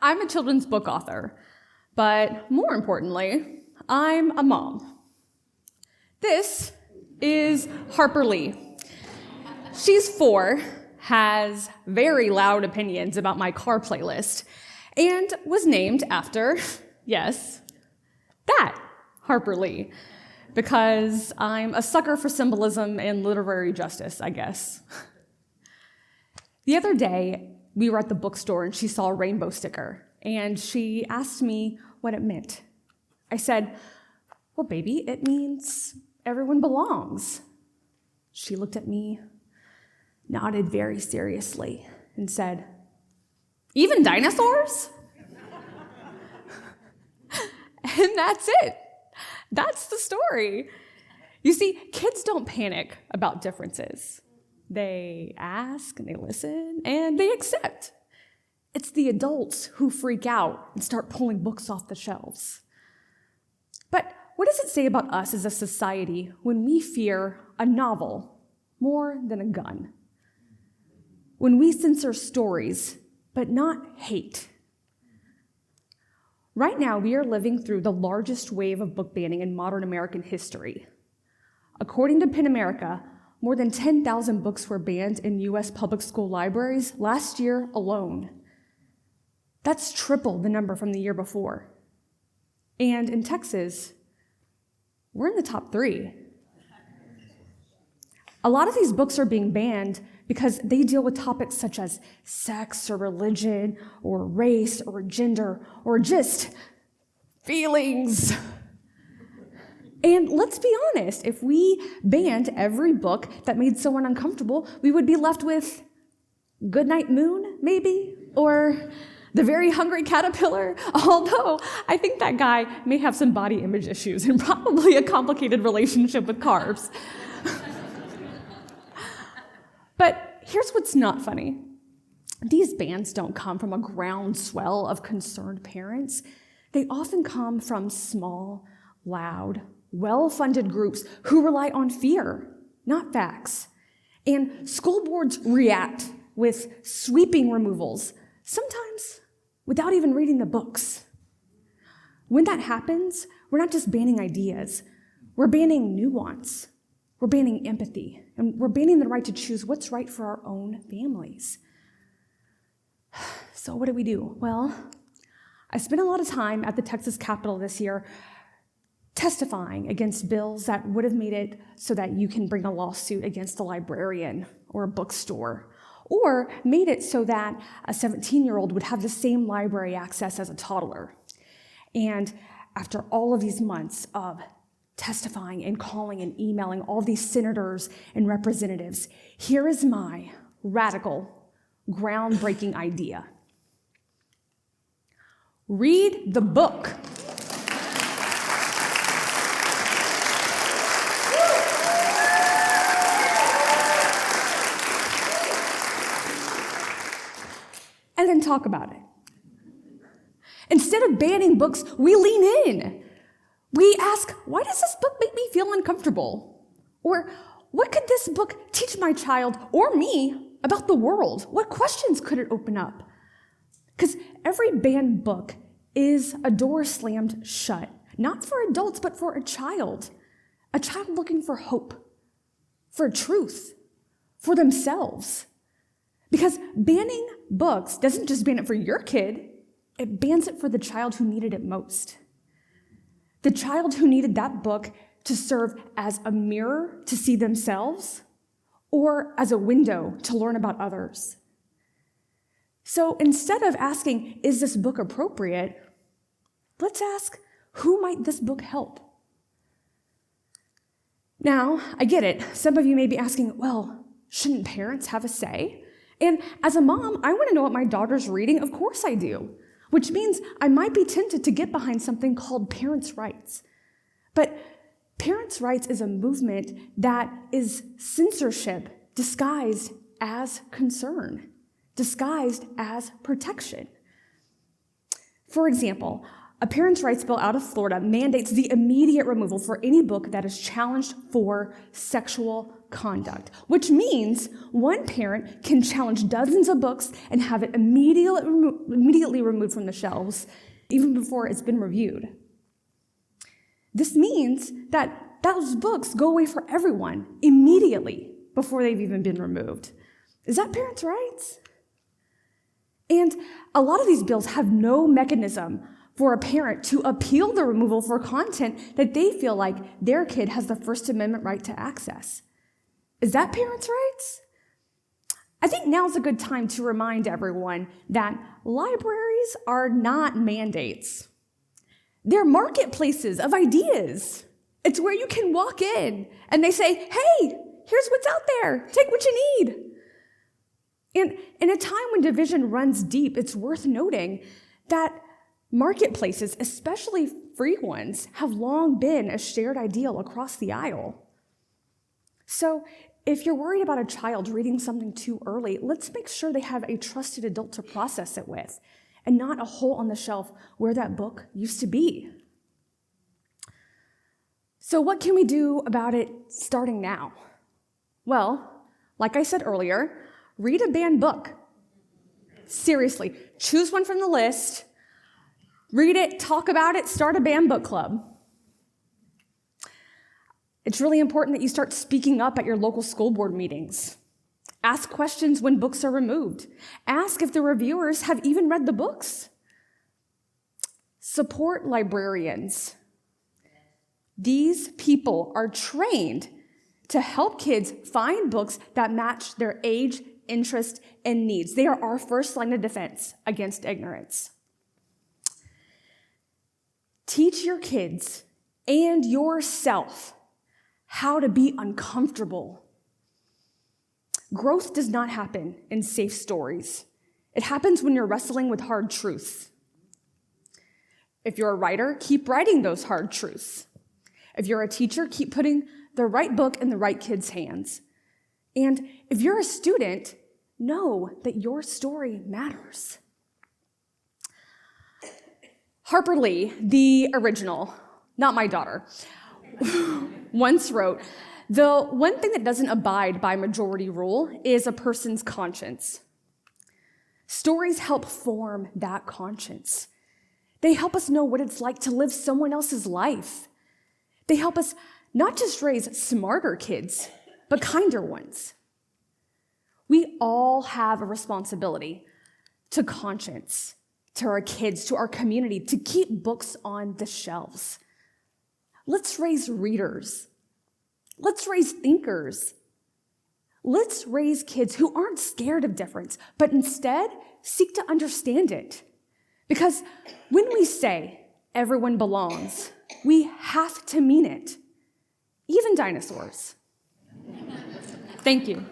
I'm a children's book author, but more importantly, I'm a mom. This is Harper Lee. She's 4, has very loud opinions about my car playlist, and was named after, yes, that Harper Lee, because I'm a sucker for symbolism and literary justice, I guess. The other day, we were at the bookstore and she saw a rainbow sticker, and she asked me what it meant. I said, "Well, baby, it means everyone belongs." She looked at me, nodded very seriously, and said, "Even dinosaurs?" And that's it. That's the story. You see, kids don't panic about differences. They ask and they listen and they accept. It's the adults who freak out and start pulling books off the shelves. But what does it say about us as a society when we fear a novel more than a gun? When we censor stories, but not hate? Right now, we are living through the largest wave of book banning in modern American history. According to PEN America, more than 10,000 books were banned in U.S. public school libraries last year alone. That's triple the number from the year before. And in Texas, we're in the top 3. A lot of these books are being banned because they deal with topics such as sex or religion or race or gender or just feelings. And let's be honest, if we banned every book that made someone uncomfortable, we would be left with Goodnight Moon, maybe, or The Very Hungry Caterpillar, although I think that guy may have some body image issues and probably a complicated relationship with carbs. But here's what's not funny. These bans don't come from a groundswell of concerned parents. They often come from small, loud, well-funded groups who rely on fear, not facts. And school boards react with sweeping removals, sometimes without even reading the books. When that happens, we're not just banning ideas, we're banning nuance, we're banning empathy, and we're banning the right to choose what's right for our own families. So what do? Well, I spent a lot of time at the Texas Capitol this year testifying against bills that would have made it so that you can bring a lawsuit against a librarian or a bookstore, or made it so that a 17-year-old would have the same library access as a toddler. And after all of these months of testifying and calling and emailing all these senators and representatives, here is my radical, groundbreaking idea. Read the book. And then talk about it. Instead of banning books, we lean in. We ask, why does this book make me feel uncomfortable? Or what could this book teach my child or me about the world? What questions could it open up? Because every banned book is a door slammed shut, not for adults, but for a child looking for hope, for truth, for themselves. Because banning books doesn't just ban it for your kid, it bans it for the child who needed it most. The child who needed that book to serve as a mirror to see themselves or as a window to learn about others. So instead of asking, is this book appropriate? Let's ask, who might this book help? Now, I get it. Some of you may be asking, well, shouldn't parents have a say? And as a mom, I want to know what my daughter's reading. Of course I do. Which means I might be tempted to get behind something called parents' rights. But parents' rights is a movement that is censorship disguised as concern, disguised as protection. For example, A parents' rights bill out of Florida mandates the immediate removal for any book that is challenged for sexual conduct, which means one parent can challenge dozens of books and have it immediately removed from the shelves, even before it's been reviewed. This means that those books go away for everyone immediately before they've even been removed. Is that parents' rights? And a lot of these bills have no mechanism for a parent to appeal the removal for content that they feel like their kid has the First Amendment right to access. Is that parents' rights? I think now's a good time to remind everyone that libraries are not mandates. They're marketplaces of ideas. It's where you can walk in and they say, hey, here's what's out there. Take what you need. And in a time when division runs deep, it's worth noting that marketplaces, especially free ones, have long been a shared ideal across the aisle. So if you're worried about a child reading something too early, let's make sure they have a trusted adult to process it with, and not a hole on the shelf where that book used to be. So what can we do about it starting now? Well, like I said earlier, read a banned book. Seriously, choose one from the list, read it, talk about it, start a banned book club. It's really important that you start speaking up at your local school board meetings. Ask questions when books are removed. Ask if the reviewers have even read the books. Support librarians. These people are trained to help kids find books that match their age, interest, and needs. They are our first line of defense against ignorance. Teach your kids and yourself how to be uncomfortable. Growth does not happen in safe stories. It happens when you're wrestling with hard truths. If you're a writer, keep writing those hard truths. If you're a teacher, keep putting the right book in the right kids' hands. And if you're a student, know that your story matters. Harper Lee, the original, not my daughter, once wrote, "The one thing that doesn't abide by majority rule is a person's conscience." Stories help form that conscience. They help us know what it's like to live someone else's life. They help us not just raise smarter kids, but kinder ones. We all have a responsibility to conscience, to our kids, to our community, to keep books on the shelves. Let's raise readers. Let's raise thinkers. Let's raise kids who aren't scared of difference, but instead seek to understand it. Because when we say everyone belongs, we have to mean it. Even dinosaurs. Thank you.